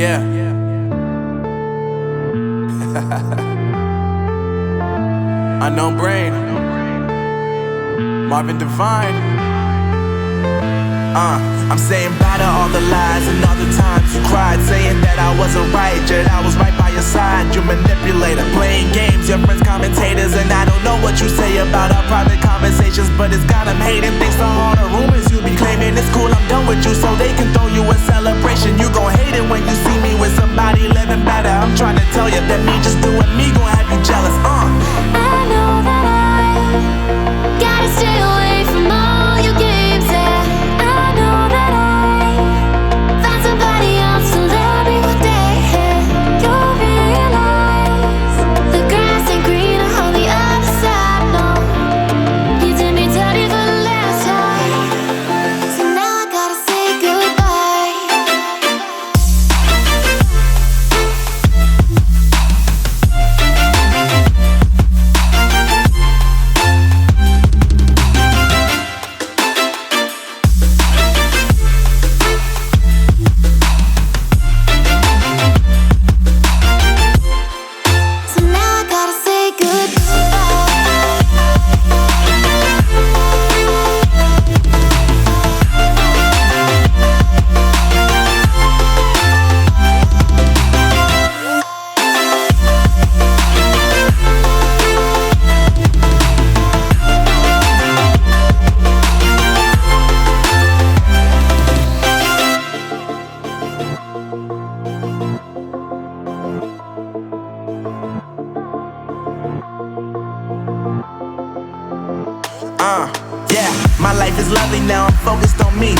Yeah. Unknown Brain, Marvin Divine. I'm saying bye to all the lies and all the times you cried, saying that I wasn't right, yet I was right by your side. You manipulator, playing games, your friends commentators, and I don't know what you say about our private conversations, but it's got them hating. Thanks to all the rumors you be claiming. It's cool, I'm done with you, so they can throw you a celebration. You gon' hate it when you see me with somebody living better. I'm trying to tell you that me just doing me gon' have you jealous. I know that I gotta stay away from all your games, yeah. I know that I found somebody else to love me one day, yeah. You'll realize the grass ain't greener on the other side, no. You did me dirty for the last time, so now I gotta say goodbye. So now I gotta say Yeah, my life is lovely now, I'm focused on me.